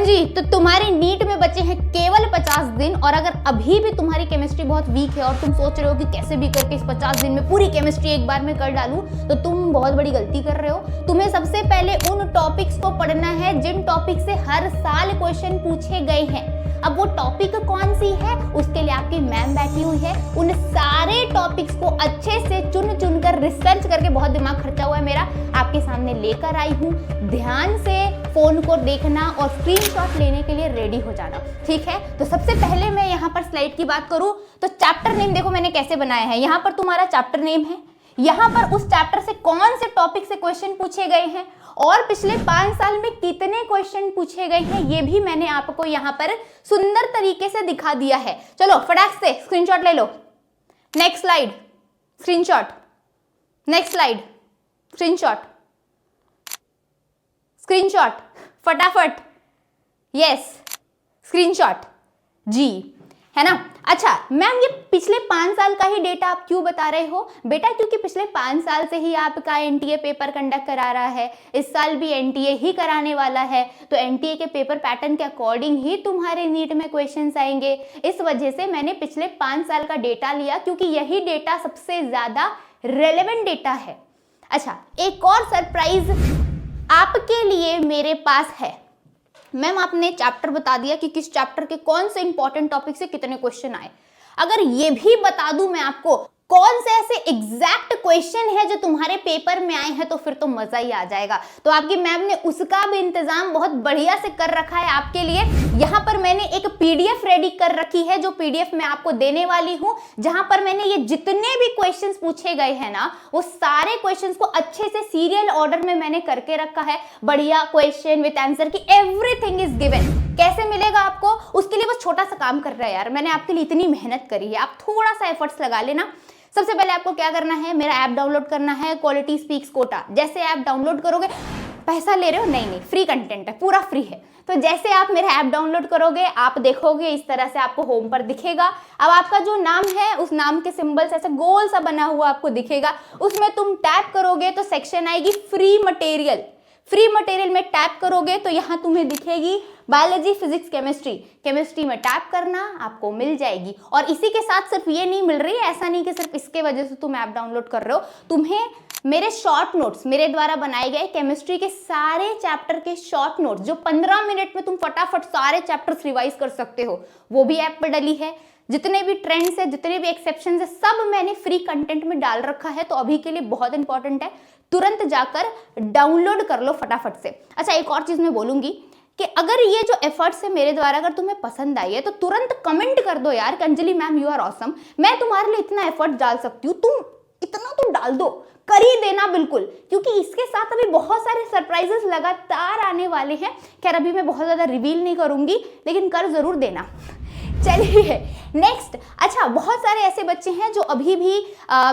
जी, तो तुम्हारे नीट में बचे हैं केवल 50 दिन और अगर अभी भी तुम्हारी केमिस्ट्री बहुत वीक है और तुम सोच रहे हो कि कैसे भी करके इस 50 दिन में पूरी केमिस्ट्री एक बार में कर डालूं, तो तुम बहुत बड़ी गलती कर रहे हो। तुम्हें सबसे पहले उन टॉपिक्स को पढ़ना है जिन टॉपिक से हर साल क्वेश्चन पूछे गए हैं। अब वो टॉपिक कौन सी है, उसके लिए आपकी मैम बैठी हुई है। उन सारे टॉपिक्स को अच्छे से चुन चुन कर रिसर्च करके, बहुत दिमाग खर्चा हुआ है मेरा, आपके सामने लेकर आई हूँ। ध्यान से फोन को देखना और स्क्रीनशॉट लेने के लिए रेडी हो जाना, ठीक है। तो सबसे पहले मैं यहाँ पर स्लाइड की बात करूँ तो चैप्टर नेम देखो मैंने कैसे बनाया है। यहाँ पर तुम्हारा चैप्टर नेम है, यहाँ पर उस चैप्टर से कौन से टॉपिक से क्वेश्चन पूछे गए हैं और पिछले 5 साल में कितने क्वेश्चन पूछे गए हैं, ये भी मैंने आपको यहाँ पर सुंदर तरीके से दिखा दिया है। चलो फटाक से स्क्रीनशॉट ले लो। Next slide, screenshot. Next slide, screenshot, screenshot फटाफट। यस, स्क्रीनशॉट जी, है ना। अच्छा मैम, ये पिछले 5 साल का ही डेटा आप क्यों बता रहे हो? बेटा क्योंकि पिछले 5 साल से ही आपका एनटीए पेपर कंडक्ट करा रहा है, इस साल भी एनटीए ही कराने वाला है, तो एनटीए के पेपर पैटर्न के अकॉर्डिंग ही तुम्हारे नीट में क्वेश्चंस आएंगे। इस वजह से मैंने पिछले 5 साल का डेटा लिया क्योंकि यही डेटा सबसे ज्यादा रेलेवेंट डेटा है। अच्छा, एक और सरप्राइज आपके लिए मेरे पास है। मैम आपने चैप्टर बता दिया कि किस चैप्टर के कौन से इंपॉर्टेंट टॉपिक से कितने क्वेश्चन आए। अगर ये भी बता दूं मैं आपको कौन से ऐसे एग्जैक्ट क्वेश्चन है जो तुम्हारे पेपर में आए हैं, तो फिर तो मजा ही आ जाएगा। तो आपकी मैम ने उसका भी इंतजाम बहुत बढ़िया से कर रखा है आपके लिए। यहाँ पर मैंने एक पीडीएफ रेडी कर रखी है जो पीडीएफ मैं आपको देने वाली हूँ, जहां पर मैंने ये जितने भी क्वेश्चंस पूछे गए हैं ना, वो सारे क्वेश्चंस को अच्छे से सीरियल ऑर्डर में मैंने करके रखा है। बढ़िया क्वेश्चन विद आंसर की एवरीथिंग इज गिवन। कैसे मिलेगा आपको, उसके लिए बस छोटा सा काम कर रहा है यार, मैंने आपके लिए इतनी मेहनत करी है, आप थोड़ा सा एफर्ट्स लगा लेना। सबसे पहले आपको क्या करना है, मेरा ऐप डाउनलोड करना है, क्वालिटी स्पीक्स कोटा। जैसे ऐप डाउनलोड करोगे, पैसा ले रहे हो? नहीं, फ्री कंटेंट है, पूरा फ्री है। तो जैसे आप मेरा ऐप डाउनलोड करोगे, आप देखोगे इस तरह से आपको होम पर दिखेगा। अब आपका जो नाम है उस नाम के सिंबल से ऐसा गोल सा बना हुआ आपको दिखेगा, उसमें तुम टैप करोगे तो सेक्शन आएगी फ्री मटेरियल। फ्री मटेरियल में टैप करोगे तो यहाँ तुम्हें दिखेगी बायोलॉजी, फिजिक्स, केमिस्ट्री। केमिस्ट्री में टैप करना, आपको मिल जाएगी। और इसी के साथ सिर्फ ये नहीं मिल रही है, ऐसा नहीं कि सिर्फ इसके वजह से तुम ऐप डाउनलोड कर रहे हो, तुम्हें मेरे शॉर्ट नोट्स, मेरे द्वारा बनाए गए केमिस्ट्री के सारे चैप्टर के शॉर्ट नोट्स जो 15 मिनट में तुम फटाफट सारे चैप्टर्स रिवाइज कर सकते हो, वो भी ऐप पर डली है। जितने भी ट्रेंड्स है, जितने भी एक्सेप्शंस है, सब मैंने फ्री कंटेंट में डाल रखा है। तो अभी के लिए बहुत इंपॉर्टेंट है, तुरंत जाकर डाउनलोड कर लो फटाफट से। अच्छा, एक और चीज मैं बोलूंगी कि अगर ये जो एफर्ट्स है मेरे द्वारा अगर तुम्हें पसंद आई है तो तुरंत कमेंट कर दो यार, Anjali ma'am you are awesome, मैं तुम्हारे लिए इतना एफर्ट डाल सकती हूँ, तुम इतना तो डाल दो, कर ही देना बिल्कुल, क्योंकि इसके साथ अभी बहुत सारे सरप्राइजेस लगातार आने वाले हैं। खैर अभी मैं बहुत ज्यादा रिवील नहीं करूंगी, लेकिन कर जरूर देना। चलिए नेक्स्ट। अच्छा, बहुत सारे ऐसे बच्चे हैं जो अभी भी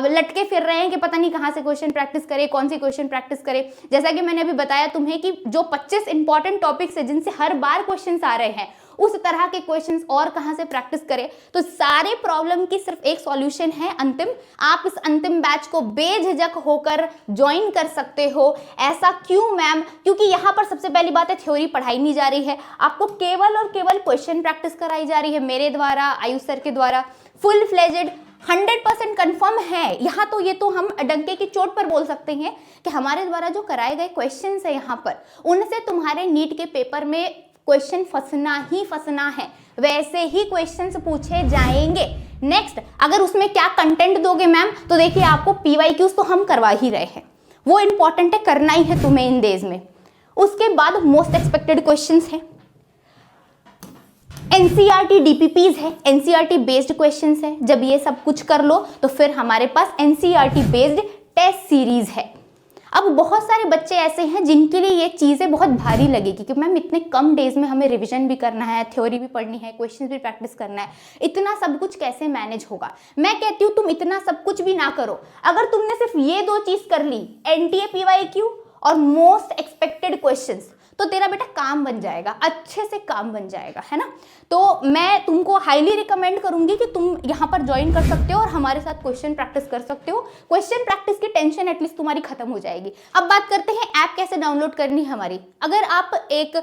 लटके फिर रहे हैं कि पता नहीं कहाँ से क्वेश्चन प्रैक्टिस करें, कौन सी क्वेश्चन प्रैक्टिस करें। जैसा कि मैंने अभी बताया तुम्हें कि जो 25 इंपॉर्टेंट टॉपिक्स है जिनसे हर बार क्वेश्चंस आ रहे हैं, उस तरह के क्वेश्चंस और कहां से प्रैक्टिस करें। तो सारे प्रॉब्लम की सिर्फ एक सॉल्यूशन है, अंतिम। आप इस अंतिम बैच को बेझिझक होकर ज्वाइन कर सकते हो। ऐसा क्यों मैम? क्योंकि यहाँ पर सबसे पहली बात है, थ्योरी पढ़ाई नहीं जा रही है, आपको केवल और केवल क्वेश्चन प्रैक्टिस कराई जा रही है मेरे द्वारा, आयुष सर के द्वारा। फुल फ्लेजेड 100% कंफर्म है यहाँ, तो ये तो हम डंके की चोट पर बोल सकते हैं कि हमारे द्वारा जो कराए गए क्वेश्चंस है यहाँ पर, उनसे तुम्हारे नीट के पेपर में क्वेश्चन फंसना ही फंसना है, वैसे ही क्वेश्चंस पूछे जाएंगे। नेक्स्ट, अगर उसमें क्या कंटेंट दोगे मैम, तो देखिए आपको पीवाईक्यूज तो हम करवा ही रहे हैं, वो इंपॉर्टेंट है, करना ही है तुम्हें इन डेज में। उसके बाद मोस्ट एक्सपेक्टेड क्वेश्चंस है, एनसीईआरटी डीपीपीज है, एनसीईआरटी बेस्ड क्वेश्चंस है। जब ये सब कुछ कर लो तो फिर हमारे पास एनसीईआरटी बेस्ड टेस्ट सीरीज है। अब बहुत सारे बच्चे ऐसे हैं जिनके लिए ये चीज़ें बहुत भारी लगेगी कि मैम इतने कम डेज में हमें रिवीजन भी करना है, थ्योरी भी पढ़नी है, क्वेश्चंस भी प्रैक्टिस करना है, इतना सब कुछ कैसे मैनेज होगा। मैं कहती हूँ तुम इतना सब कुछ भी ना करो, अगर तुमने सिर्फ ये 2 चीज़ कर ली, एनटीए पीवाईक्यू और मोस्ट एक्सपेक्टेड क्वेश्चंस, तो तेरा बेटा काम बन जाएगा, अच्छे से काम बन जाएगा, है ना। तो मैं तुमको हाईली रिकमेंड करूंगी कि तुम यहाँ पर ज्वाइन कर सकते हो और हमारे साथ क्वेश्चन प्रैक्टिस कर सकते हो। क्वेश्चन प्रैक्टिस की टेंशन एटलीस्ट तुम्हारी खत्म हो जाएगी। अब बात करते हैं ऐप कैसे डाउनलोड करनी है हमारी। अगर आप एक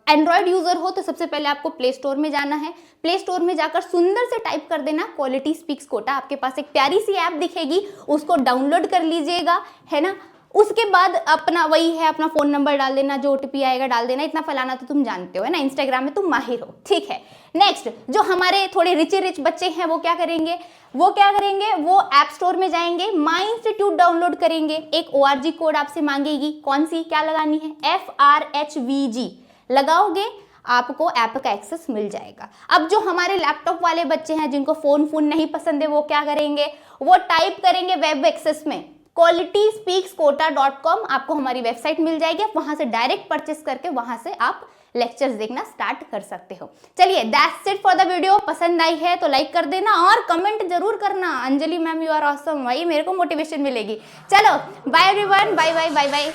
एंड्रॉयड यूजर हो तो सबसे पहले आपको प्ले स्टोर में जाना है। प्ले स्टोर में जाकर सुंदर से टाइप कर देना क्वालिटी स्पीक्स कोटा, आपके पास एक प्यारी सी ऐप दिखेगी, उसको डाउनलोड कर लीजिएगा, है ना। उसके बाद अपना वही है, अपना फोन नंबर डाल देना, जो ओटीपी आएगा डाल देना, इतना फलाना तो तुम जानते हो, है ना, इंस्टाग्राम में तुम माहिर हो, ठीक है। नेक्स्ट, जो हमारे थोड़े रिच बच्चे हैं वो क्या करेंगे, वो ऐप स्टोर में जाएंगे, माई इंस्टीट्यूट डाउनलोड करेंगे, एक ORG कोड आपसे मांगेगी, कौन सी, क्या लगानी है, FRHVG लगाओगे, आपको ऐप का एक्सेस मिल जाएगा। अब जो हमारे लैपटॉप वाले बच्चे हैं जिनको फोन नहीं पसंद है, वो क्या करेंगे, वो टाइप करेंगे वेब एक्सेस में qualityspeakskota.com, आपको हमारी वेबसाइट मिल जाएगी, आप वहां से डायरेक्ट परचेस करके वहां से आप लेक्चर्स देखना स्टार्ट कर सकते हो। चलिए, that's it for the video. पसंद आई है तो लाइक कर देना और कमेंट जरूर करना, Anjali ma'am you are awesome, वही मेरे को मोटिवेशन मिलेगी। चलो bye everyone, bye bye bye bye.